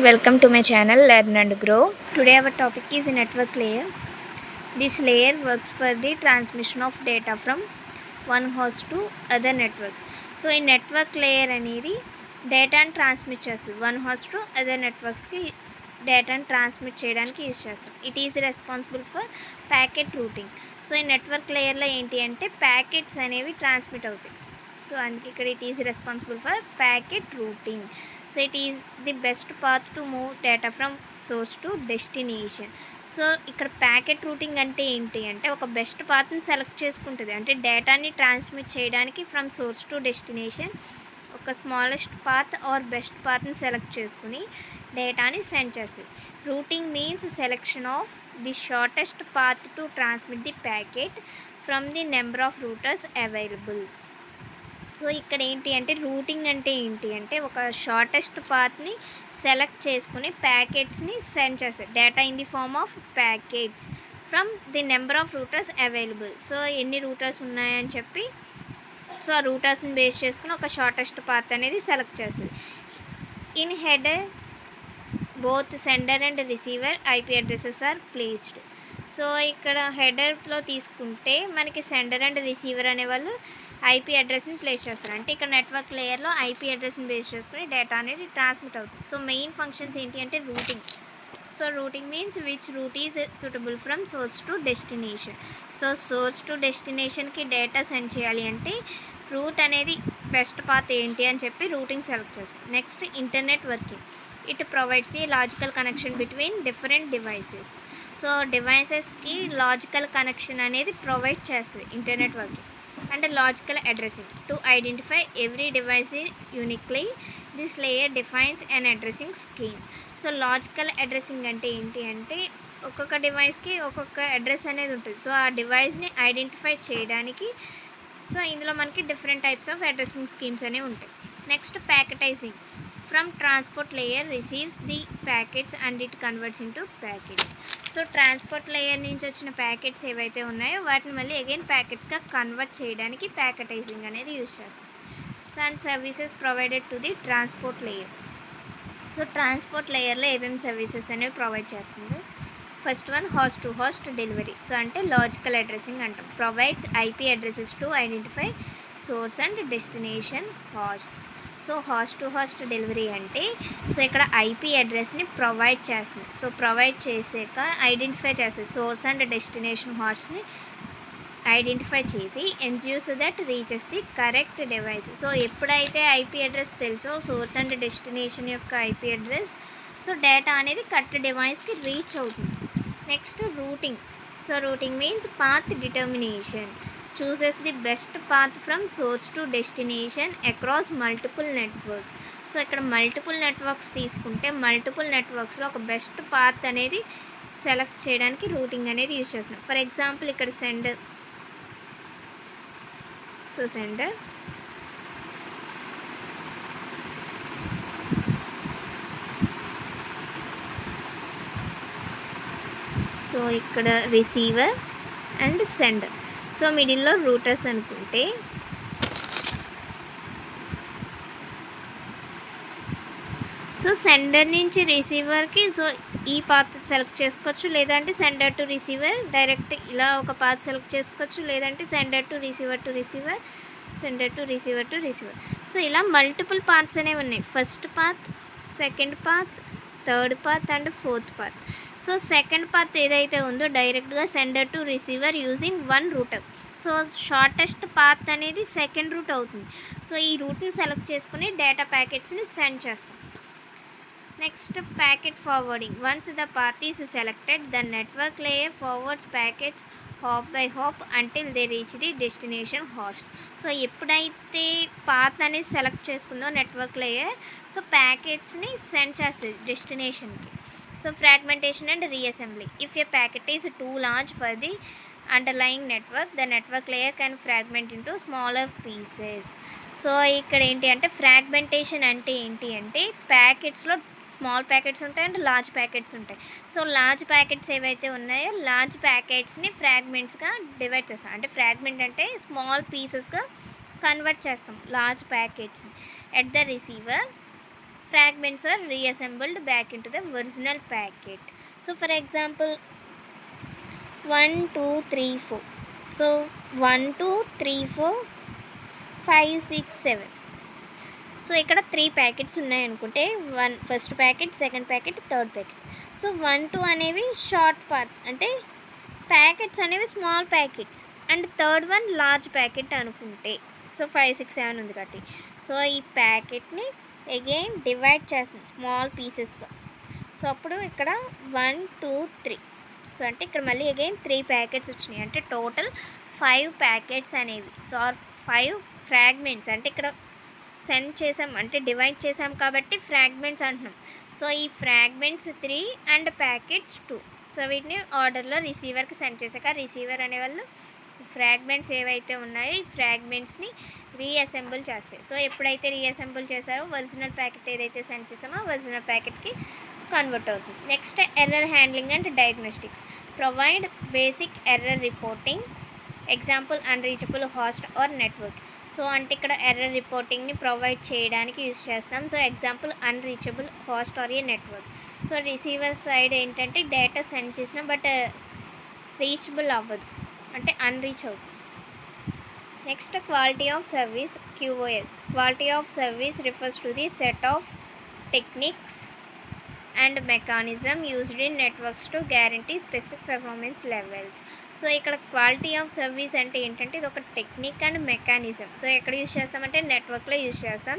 Welcome to my channel Learn and Grow. Today our topic is network layer. This layer works for the transmission of data from one host to other networks. So in network layer అనేది డేటాను transmit చేస్తుంది one host to other నెట్వర్క్స్కి డేటాను transmit చేయడానికి use చేస్తాం. It is responsible for packet routing. So ఈ network లేయర్లో ఏంటి అంటే ప్యాకెట్స్ అనేవి ట్రాన్స్మిట్ అవుతాయి. సో అందుకే ఇక్కడ it is responsible for packet routing. So it is the best path to move data from source to destination. So ఇక్కడ packet routing అంటే ఏంటి అంటే ఒక బెస్ట్ పాత్ని సెలెక్ట్ చేసుకుంటుంది. అంటే డేటాని ట్రాన్స్మిట్ చేయడానికి ఫ్రమ్ సోర్స్ టు డెస్టినేషన్ ఒక స్మాలెస్ట్ పాత్ ఆర్ బెస్ట్ పాత్ని సెలెక్ట్ చేసుకుని డేటాని సెండ్ చేస్తుంది. Routing means selection of the shortest path to transmit the packet from the number of routers available. So ఇక్కడ ఏంటి అంటే రూటింగ్ అంటే ఏంటి అంటే ఒక షార్టెస్ట్ పాత్ని సెలెక్ట్ చేసుకుని ప్యాకెట్స్ని సెండ్ చేస్తారు. Data in the form of packets from the number of routers available. So ఎన్ని రూటర్స్ ఉన్నాయని చెప్పి సో ఆ రూటర్స్ని బేస్ చేసుకుని ఒక షార్టెస్ట్ పాత్ అనేది సెలెక్ట్ చేస్తుంది. In header both sender and receiver IP addresses are placed. So ఇక్కడ హెడర్లో తీసుకుంటే మనకి సెండర్ అండ్ రిసీవర్ అనేవాళ్ళు ఐపీ అడ్రస్ని ప్లేస్ చేస్తారు. అంటే ఇక్కడ నెట్వర్క్ లేయర్లో ఐపీ అడ్రస్ని బేస్ చేసుకుని డేటా అనేది ట్రాన్స్మిట్ అవుతుంది. సో మెయిన్ ఫంక్షన్స్ ఏంటి అంటే routing. So routing means which route is suitable from source to destination. So source to డెస్టినేషన్కి డేటా సెండ్ చేయాలి అంటే రూట్ అనేది బెస్ట్ పాత్ ఏంటి అని చెప్పి రూటింగ్ సెలెక్ట్ చేస్తుంది. Next internetworking. It provides the logical connection between different devices. So డివైసెస్కి logical connection అనేది ప్రొవైడ్ చేస్తుంది internetworking. And logical addressing to identify every device uniquely. This layer defines an addressing scheme. So logical addressing అంటే ఏంటి అంటే ఒక్కొక్క డివైస్కి ఒక్కొక్క address అనేది ఉంటుంది. సో ఆ డివైస్ని ఐడెంటిఫై చేయడానికి సో ఇందులో మనకి different types of addressing schemes అనేవి ఉంటాయి. Next ప్యాకెటైజింగ్. From transport layer receives the packets and it converts into packets. So transport layer నుంచి వచ్చిన ప్యాకెట్స్ ఏవైతే ఉన్నాయో వాటిని మళ్ళీ అగైన్ ప్యాకెట్స్గా కన్వర్ట్ చేయడానికి ప్యాకెటైజింగ్ అనేది యూజ్ చేస్తాం. So and services provided to the transport layer. So transport లేయర్లో ఏమేమి సర్వీసెస్ అనేవి ప్రొవైడ్ చేస్తుంది. First one host to host delivery. So అంటే లాజికల్ అడ్రసింగ్ అంటాం. Provides IP addresses to identify source and destination hosts. So host to host delivery అంటే so ఇక్కడ IP అడ్రస్ని provide చేస్తుంది. సో ప్రొవైడ్ చేసాక ఐడెంటిఫై చేస్తుంది సోర్స్ అండ్ డెస్టినేషన్ హాస్ట్ని identify చేసి ensures that reaches the correct device. So ఎప్పుడైతే IP address తెలుసో సోర్స్ అండ్ డెస్టినేషన్ యొక్క ఐపీ అడ్రస్ సో డేటా అనేది కరెక్ట్ డివైస్కి రీచ్ అవుతుంది. Next routing. So routing means path determination. Chooses the best path from source to destination across multiple networks. So ఇక్కడ multiple networks తీసుకుంటే multiple నెట్వర్క్స్లో ఒక best path అనేది select చేయడానికి routing అనేది యూజ్ చేస్తున్నాం. ఫర్ ఎగ్జాంపుల్ ఇక్కడ సెండర్. సో సెండర్ సో ఇక్కడ రిసీవర్ అండ్ సెండర్. సో మిడిల్లో రూటర్స్ అనుకుంటే సో సెండర్ నుంచి రిసీవర్కి సో ఈ పాత్ సెలెక్ట్ చేసుకోవచ్చు, లేదంటే సెండర్ టు రిసీవర్ డైరెక్ట్ ఇలా ఒక పాత్ సెలెక్ట్ చేసుకోవచ్చు, లేదంటే sender to receiver to receiver, sender to receiver to receiver. So ఇలా మల్టిపుల్ పాత్స్ అనేవి ఉన్నాయి. First path, second path, third path and fourth path. So second path ఏదైతే ఉందో డైరెక్ట్గా sender to receiver using one router. So shortest path అనేది second route అవుతుంది. So ఈ రూట్ని select చేసుకుని డేటా ప్యాకెట్స్ని సెండ్ చేస్తాం. Next packet forwarding. Once the path is selected the network layer forwards packets hop by hop until they reach the destination host. So ఎప్పుడైతే path అనేది select చేసుకుందో network layer so ప్యాకెట్స్ని send చేస్తుంది డెస్టినేషన్కి. So fragmentation and reassembly. If a packet is too large for the underlying network the network layer can fragment into smaller pieces. So ఇక్కడ ఏంటి అంటే fragmentation అంటే ఏంటి అంటే ప్యాకెట్స్లో స్మాల్ ప్యాకెట్స్ ఉంటాయి అండ్ లార్జ్ ప్యాకెట్స్ ఉంటాయి. సో లార్జ్ ప్యాకెట్స్ ఏవైతే ఉన్నాయో లార్జ్ ప్యాకెట్స్ని ఫ్రాగ్మెంట్స్గా డివైడ్ చేస్తాం. అంటే ఫ్రాగ్మెంట్ అంటే స్మాల్ పీసెస్గా కన్వర్ట్ చేస్తాం లార్జ్ ప్యాకెట్స్ని. At the receiver fragments are reassembled back into the original packet. So for example 1 2 3 4, so 1 2 3 4 5 6 7. So ఇక్కడ 3 ప్యాకెట్స్ ఉన్నాయనుకుంటే first packet, second packet, third packet. So 1 2 అనేవి షార్ట్ పార్ట్స్, అంటే ప్యాకెట్స్ అనేవి small packets, and third one large packet అనుకుంటే so 5 6 7 ఉంది కాబట్టి so ఈ ప్యాకెట్ని అగైన్ డివైడ్ చేస్తుంది స్మాల్ పీసెస్గా. సో అప్పుడు ఇక్కడ 1 2 3, సో అంటే ఇక్కడ మళ్ళీ అగైన్ 3 ప్యాకెట్స్ వచ్చినాయి, అంటే టోటల్ 5 ప్యాకెట్స్ అనేవి. సో 5 ఫ్రాగ్మెంట్స్, అంటే ఇక్కడ సెండ్ చేసాం అంటే డివైడ్ చేసాం కాబట్టి ఫ్రాగ్మెంట్స్ అంటున్నాం. సో ఈ ఫ్రాగ్మెంట్స్ 3 అండ్ ప్యాకెట్స్ 2. సో వీటిని ఆర్డర్లో రిసీవర్కి సెండ్ చేశాక రిసీవర్ అనేవాళ్ళు ఫ్రాగ్మెంట్స్ ఏవైతే ఉన్నాయో ఈ ఫ్రాగ్మెంట్స్ని రీఅసెంబుల్ చేస్తాయి. సో ఎప్పుడైతే రీఅసెంబుల్ చేశారో ఒరిజినల్ ప్యాకెట్ ఏదైతే సెండ్ చేసామో ఒరిజినల్ ప్యాకెట్కి కన్వర్ట్ అవుతుంది. Next error handling and diagnostics. Provide basic error reporting, example unreachable host or network. So అంటే ఇక్కడ ఎర్రర్ రిపోర్టింగ్ని ప్రొవైడ్ చేయడానికి యూజ్ చేస్తాం. So example unreachable host or a network. So receiver side ఏంటంటే data send చేసిన but reachable అవ్వదు, అంటే unreach అవుతుంది. Next quality of service, QoS. Quality of service refers to the set of techniques and mechanism used in networks to guarantee specific performance levels. So ఇక్కడ quality of service అంటే ఏంటంటే ఇది ఒక technique and mechanism. So ఎక్కడ use చేస్తామంటే నెట్వర్క్లో use చేస్తాం.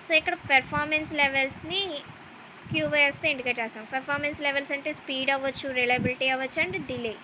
So ఇక్కడ పెర్ఫార్మెన్స్ లెవెల్స్ని QoSతో ఇండికేట్ చేస్తాం. పెర్ఫార్మెన్స్ లెవెల్స్ అంటే స్పీడ్ అవ్వచ్చు, రిలయబిలిటీ అవ్వచ్చు, అండ్ డిలే.